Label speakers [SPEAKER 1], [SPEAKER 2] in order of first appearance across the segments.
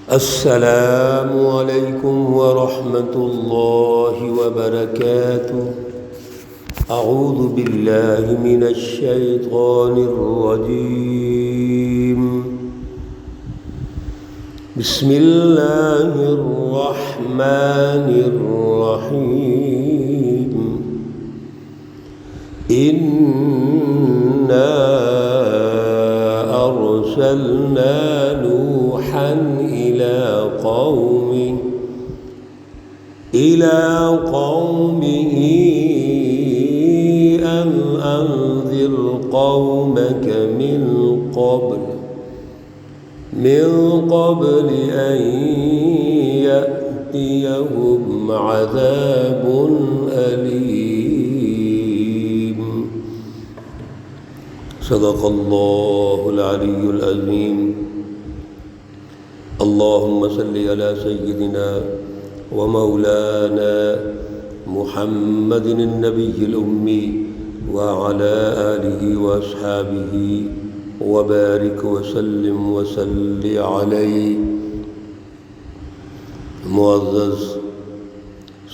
[SPEAKER 1] السلام علیکم ورحمۃ اللہ وبرکاتہ۔ اعوذ باللہ من الشیطان الرجیم۔ بسم اللہ الرحمن الرحیم۔ انا ارسلنا نوحا إلى قومه أن أنذر قومك من قبل أن يأتيهم عذاب أليم۔ صدق الله العلي العظيم۔ اللهم صل على سيدنا ومولانا محمد النبي الأمي وعلى آله وأصحابه وبارك وسلم وصل عليه۔ معزز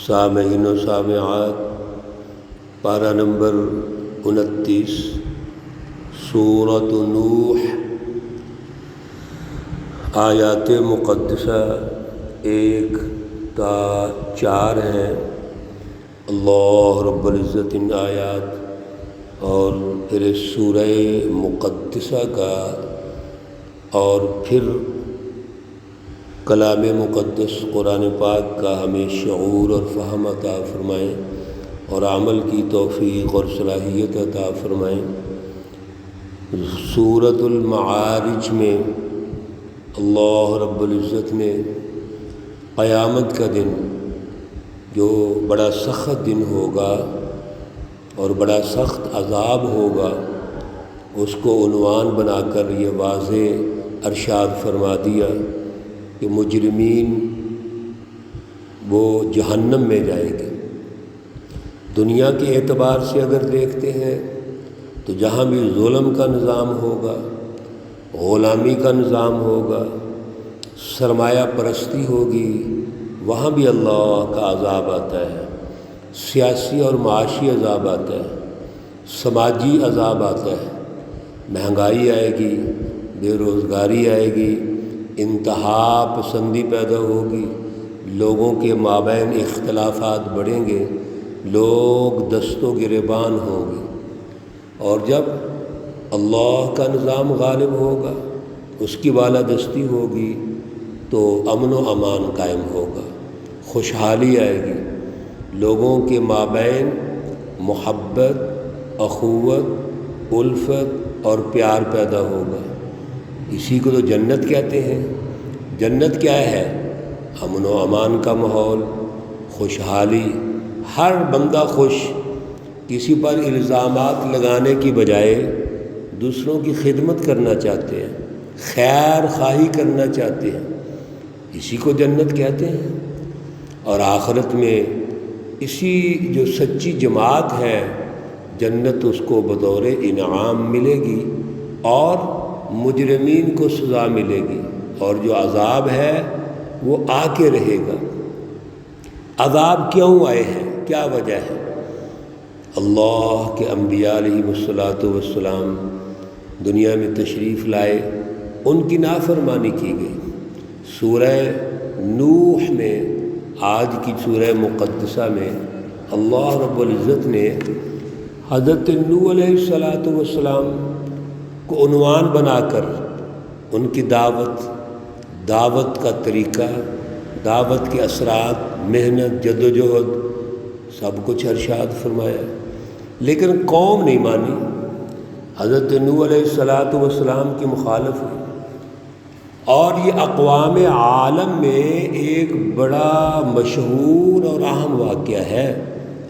[SPEAKER 1] سامعین و سامعات، پارہ نمبر 29 سورۃ نوح، آیات مقدسہ 1 تا 4 ہیں۔ اللہ رب العزت ان آیات اور پھر اس سورہ مقدسہ کا اور پھر کلام مقدس قرآن پاک کا ہمیں شعور اور فہم عطا فرمائیں اور عمل کی توفیق اور صلاحیت عطا فرمائیں۔ سورۃ المعارج میں اللہ رب العزت نے قیامت کا دن، جو بڑا سخت دن ہوگا اور بڑا سخت عذاب ہوگا، اس کو عنوان بنا کر یہ واضح ارشاد فرما دیا کہ مجرمین وہ جہنم میں جائیں گے۔ دنیا کے اعتبار سے اگر دیکھتے ہیں تو جہاں بھی ظلم کا نظام ہوگا، غلامی کا نظام ہوگا، سرمایہ پرستی ہوگی، وہاں بھی اللہ کا عذاب آتا ہے۔ سیاسی اور معاشی عذاب آتا ہے، سماجی عذاب آتا ہے، مہنگائی آئے گی، بے روزگاری آئے گی، انتہا پسندی پیدا ہوگی، لوگوں کے مابین اختلافات بڑھیں گے، لوگ دست و گریبان ہوں گے، اور جب اللہ کا نظام غالب ہوگا، اس کی بالادستی ہوگی، تو امن و امان قائم ہوگا، خوشحالی آئے گی، لوگوں کے مابین محبت، اخوت، الفت اور پیار پیدا ہوگا۔ اسی کو تو جنت کہتے ہیں۔ جنت کیا ہے؟ امن و امان کا ماحول، خوشحالی، ہر بندہ خوش، کسی پر الزامات لگانے کی بجائے دوسروں کی خدمت کرنا چاہتے ہیں، خیر خواہی کرنا چاہتے ہیں، اسی کو جنت کہتے ہیں۔ اور آخرت میں اسی جو سچی جماعت ہے، جنت اس کو بطور انعام ملے گی اور مجرمین کو سزا ملے گی، اور جو عذاب ہے وہ آ کے رہے گا۔ عذاب کیوں آئے ہیں؟ کیا وجہ ہے؟ اللہ کے انبیاء علیہم السلام دنیا میں تشریف لائے، ان کی نافرمانی کی گئی۔ سورہ نوح میں، آج کی سورہ مقدسہ میں، اللہ رب العزت نے حضرت نوح علیہ السلام کو عنوان بنا کر ان کی دعوت کا طریقہ، دعوت کے اثرات، محنت، جدوجہد سب کچھ ارشاد فرمایا، لیکن قوم نہیں مانی، حضرت نوح علیہ السلام کی مخالف ہوئی۔ اور یہ اقوام عالم میں ایک بڑا مشہور اور اہم واقعہ ہے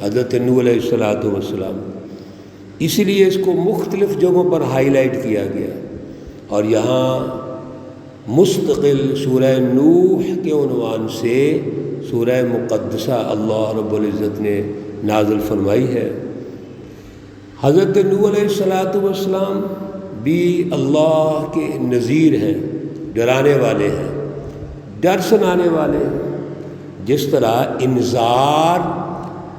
[SPEAKER 1] حضرت نوح علیہ السلام، اس لیے اس کو مختلف جگہوں پر ہائی لائٹ کیا گیا، اور یہاں مستقل سورہ نوح کے عنوان سے سورہ مقدسہ اللہ رب العزت نے نازل فرمائی ہے۔ حضرت نوح علیہ السلام بھی اللہ کے نذیر ہیں، ڈرانے والے ہیں، ڈر سنانے والے ہیں۔ جس طرح انذار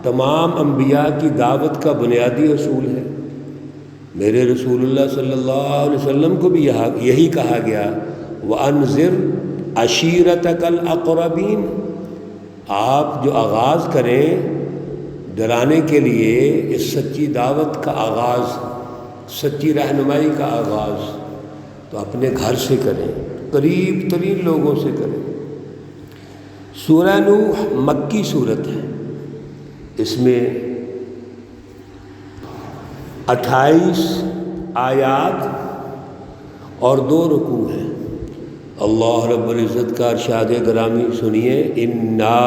[SPEAKER 1] تمام انبیاء کی دعوت کا بنیادی اصول ہے، میرے رسول اللہ صلی اللہ علیہ وسلم کو بھی یہی کہا گیا، وَأَنذِرْ عَشِيرَتَكَ الْأَقْرَبِينَ۔ آپ جو آغاز کریں ڈرانے کے لیے اس سچی دعوت کا آغاز، سچی رہنمائی کا آغاز، تو اپنے گھر سے کریں، قریب ترین لوگوں سے کریں۔ سورہ نوح مکی صورت ہے، اس میں 28 آیات اور 2 رکوع ہیں۔ اللہ رب العزت کا ارشاد گرامی سنیے، انا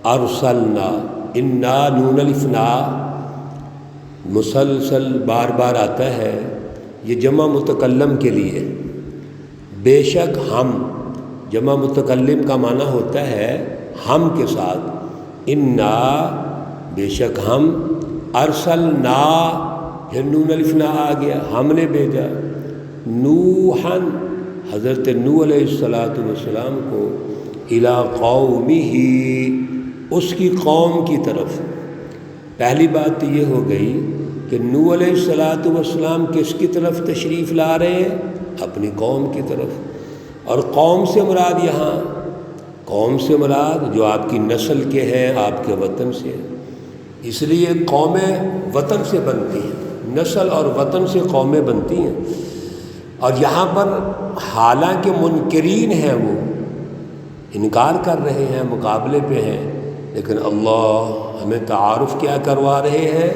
[SPEAKER 1] ارسلنا، انا نون الفنا مسلسل بار بار آتا ہے، یہ جمع متکلم کے لیے، بے شک ہم، جمع متکلم کا معنی ہوتا ہے ہم کے ساتھ، انا بے شک ہم، ارسلنا پھر نون الفنا آ گیا، ہم نے بھیجا، نوحن حضرت نوح علیہ السلام کو، الی قومہ اس کی قوم کی طرف۔ پہلی بات تو یہ ہو گئی کہ نوح علیہ السلام کس کی طرف تشریف لا رہے ہیں؟ اپنی قوم کی طرف۔ اور قوم سے مراد یہاں، قوم سے مراد جو آپ کی نسل کے ہیں، آپ کے وطن سے، اس لیے قومیں وطن سے بنتی ہیں، نسل اور وطن سے قومیں بنتی ہیں۔ اور یہاں پر حالانکہ منکرین ہیں، وہ انکار کر رہے ہیں، مقابلے پہ ہیں، لیکن اللہ ہمیں تعارف کیا کروا رہے ہیں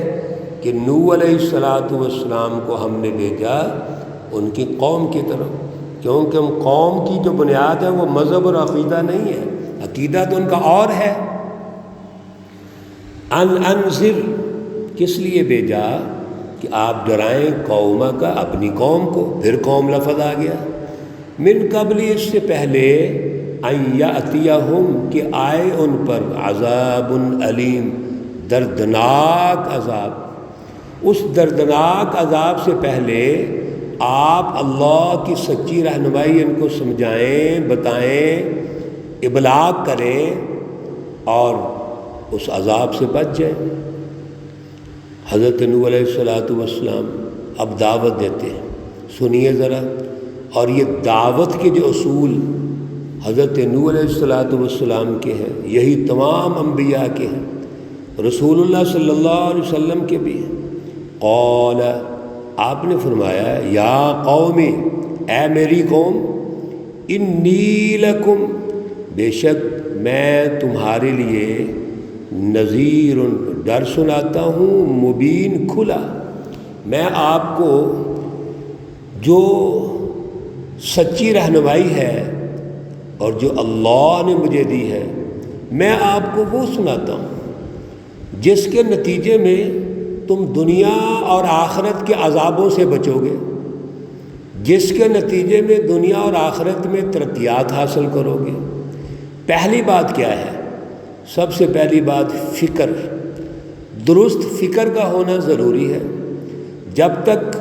[SPEAKER 1] کہ نوح علیہ السلام کو ہم نے بھیجا ان کی قوم کی طرف، کیونکہ ہم قوم کی جو بنیاد ہے وہ مذہب اور عقیدہ نہیں ہے، عقیدہ تو ان کا اور ہے۔ انذر کس لیے بھیجا؟ کہ آپ ڈرائیں قومہ کا، اپنی قوم کو، پھر قوم لفظ آ گیا، من قبل اس سے پہلے، ان یاتیہم کہ آئے ان پر، عذاب علیم دردناک عذاب۔ اس دردناک عذاب سے پہلے آپ اللہ کی سچی رہنمائی ان کو سمجھائیں، بتائیں، ابلاغ کریں اور اس عذاب سے بچ جائیں۔ حضرت نوح علیہ السلام اب دعوت دیتے ہیں، سنیے ذرا۔ اور یہ دعوت کے جو اصول حضرت نوح علیہ السلام کے ہیں، یہی تمام انبیاء کے ہیں، رسول اللہ صلی اللہ علیہ وسلم کے بھی ہیں۔ قال آپ نے فرمایا، یا قوم اے میری قوم، انی لکم بے شک میں تمہارے لیے نذیر ڈر سناتا ہوں، مبین کھلا۔ میں آپ کو جو سچی رہنمائی ہے اور جو اللہ نے مجھے دی ہے، میں آپ کو وہ سناتا ہوں جس کے نتیجے میں تم دنیا اور آخرت کے عذابوں سے بچو گے، جس کے نتیجے میں دنیا اور آخرت میں ترقیات حاصل کرو گے۔ پہلی بات کیا ہے؟ سب سے پہلی بات فکر، درست فکر کا ہونا ضروری ہے۔ جب تک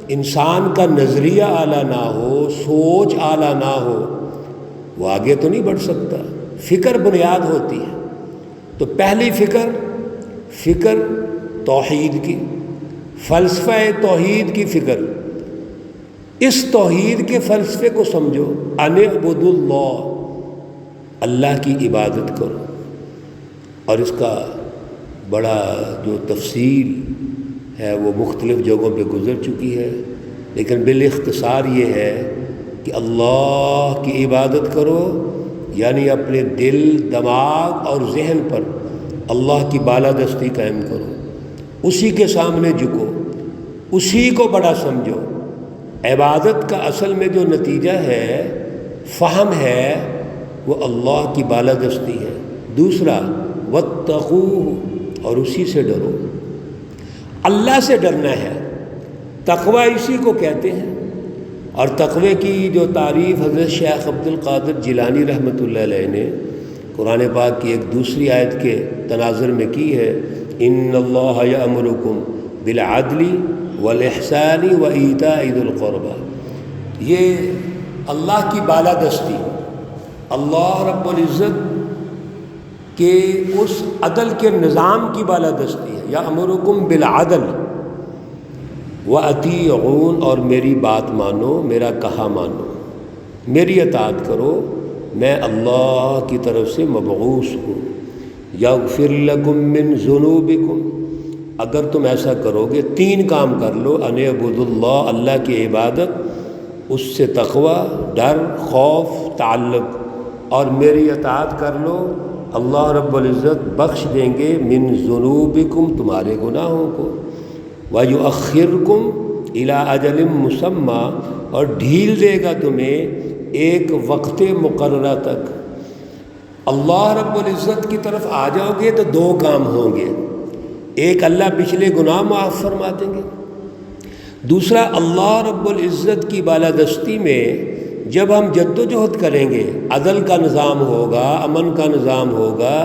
[SPEAKER 1] انسان کا نظریہ اعلیٰ نہ ہو، سوچ اعلیٰ نہ ہو، وہ آگے تو نہیں بڑھ سکتا۔ فکر بنیاد ہوتی ہے۔ تو پہلی فکر توحید کی، فلسفہ توحید کی فکر۔ اس توحید کے فلسفے کو سمجھو، ان اعبدوا اللہ، اللہ کی عبادت کرو۔ اور اس کا بڑا جو تفصیل ہے وہ مختلف جگہوں پہ گزر چکی ہے، لیکن بالاختصار یہ ہے کہ اللہ کی عبادت کرو، یعنی اپنے دل، دماغ اور ذہن پر اللہ کی بالادستی قائم کرو، اسی کے سامنے جھکو، اسی کو بڑا سمجھو۔ عبادت کا اصل میں جو نتیجہ ہے، فہم ہے، وہ اللہ کی بالادستی ہے۔ دوسرا واتقوہ، اور اسی سے ڈرو، اللہ سے ڈرنا ہے۔ تقوی اسی کو کہتے ہیں۔ اور تقوی کی جو تعریف حضرت شیخ عبد القادر جیلانی رحمۃ اللہ علیہ نے قرآن پاک کی ایک دوسری آیت کے تناظر میں کی ہے، ان اللہ یأمرکم بالعدل والاحسان وایتاء ذی القربی۔ یہ اللہ کی بالادستی، اللہ رب العزت کے اس عدل کے نظام کی بالادستی ہے. یأمرکم بالعدل وَأَطِیعُونَ، اور میری بات مانو، میرا کہا مانو، میری اطاعت کرو، میں اللہ کی طرف سے مبعوث ہوں. یغفر لکم من ذنوبکم، اگر تم ایسا کرو گے 3 کام کر لو. ان اعبدوا اللہ، اللہ کی عبادت، اس سے تقوی، ڈر، خوف، تعلق، اور میری اطاعت کر لو، اللہ رب العزت بخش دیں گے من ذنوبکم، تمہارے گناہوں کو. وَيُؤَخِّرْكُمْ إِلَىٰ أَجَلٍ مُّسَمًّى، اور ڈھیل دے گا تمہیں ایک وقت مقررہ تک. اللہ رب العزت کی طرف آ جاؤ گے تو 2 کام ہوں گے. ایک، اللہ پچھلے گناہ معاف فرما دیں گے. دوسرا، اللہ رب العزت کی بالادستی میں جب ہم جد و جہد کریں گے، عدل کا نظام ہوگا، امن کا نظام ہوگا،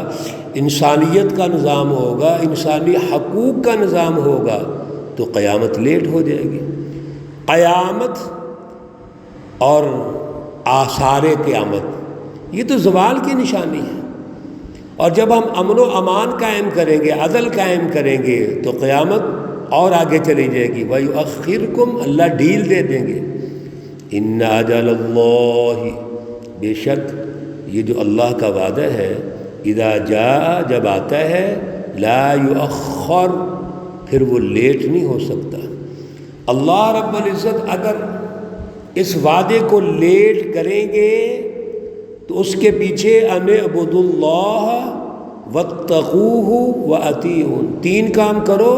[SPEAKER 1] انسانیت کا نظام ہوگا، انسانی حقوق کا نظام ہوگا، تو قیامت لیٹ ہو جائے گی. قیامت اور آثار قیامت یہ تو زوال کی نشانی ہے. اور جب ہم امن و امان قائم کریں گے، عدل قائم کریں گے، تو قیامت اور آگے چلی جائے گی. وَيُؤَخِّرْكُمْ، اللہ ڈھیل دے دیں گے. اِنَّ أَجَلَ اللَّهِ، بے شک یہ جو اللہ کا وعدہ ہے، اذا جاء، جب آتا ہے، لا یؤخر، پھر وہ لیٹ نہیں ہو سکتا. اللہ رب العزت اگر اس وعدے کو لیٹ کریں گے تو اس کے پیچھے ان اعبدوا اللہ واتقوہ وأطیعون، 3 کام کرو،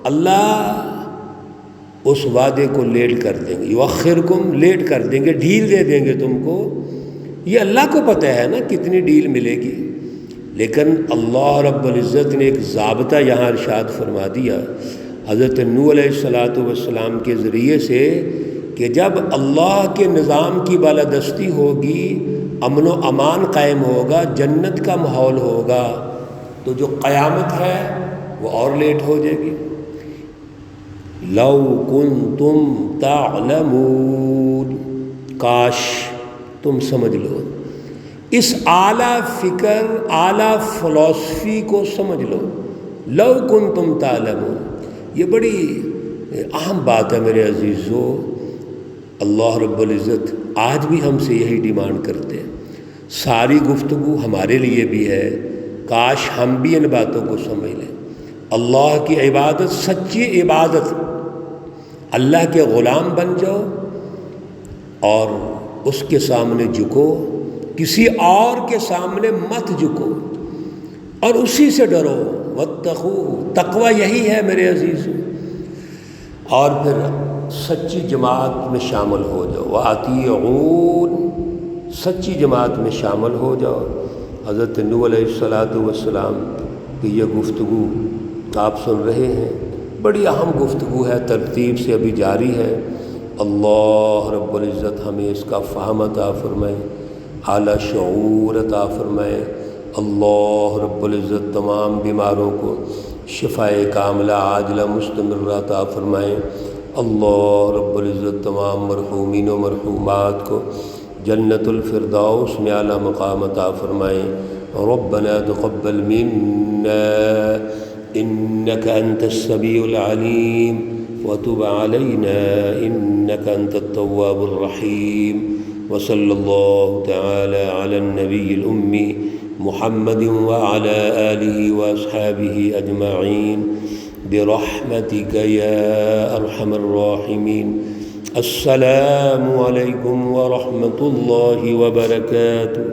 [SPEAKER 1] اللہ اس وعدے کو لیٹ کر دیں گے. یؤخرکم، لیٹ کر دیں گے، ڈھیل دے دیں گے تم کو. یہ اللہ کو پتہ ہے نا کتنی ڈھیل ملے گی، لیکن اللہ رب العزت نے ایک ضابطہ یہاں ارشاد فرما دیا حضرت نوح علیہ السلام کے ذریعے سے کہ جب اللہ کے نظام کی بالادستی ہوگی، امن و امان قائم ہوگا، جنت کا ماحول ہوگا، تو جو قیامت ہے وہ اور لیٹ ہو جائے گی. لو کنتم تعلمون، کاش تم سمجھ لو، اس اعلیٰ فکر، اعلیٰ فلسفی کو سمجھ لو. لو کنتم تعلمون، یہ بڑی اہم بات ہے میرے عزیزو. اللہ رب العزت آج بھی ہم سے یہی ڈیمانڈ کرتے ہیں. ساری گفتگو ہمارے لیے بھی ہے، کاش ہم بھی ان باتوں کو سمجھ لیں. اللہ کی عبادت، سچی عبادت، اللہ کے غلام بن جاؤ اور اس کے سامنے جھکو، کسی اور کے سامنے مت جھکو، اور اسی سے ڈرو. واتقوہ، تقوی یہی ہے میرے عزیزو. اور پھر سچی جماعت میں شامل ہو جاؤ. وَأَطِیعُونَ، سچی جماعت میں شامل ہو جاؤ. حضرت نوح علیہ السلام کی یہ گفتگو آپ سن رہے ہیں، بڑی اہم گفتگو ہے، ترتیب سے ابھی جاری ہے. اللہ رب العزت ہمیں اس کا فہم عطا فرمائے، اعلیٰ شعور عطا فرمائے. اللہ رب العزت تمام بیماروں کو شفائے کاملہ عاجلہ مستمرہ عطا فرمائے. اللہ رب العزت تمام مرحومین و مرحومات کو جنت الفردوس میں اعلیٰ مقام عطا فرمائے. ربنا تقبل منا انك انت السميع العليم وتب علينا انك انت التواب الرحيم. وصلى الله تعالى على النبي الأمي محمد وعلى آله وأصحابه أجمعين برحمتك يا أرحم الراحمين. السلام عليكم ورحمة الله وبركاته.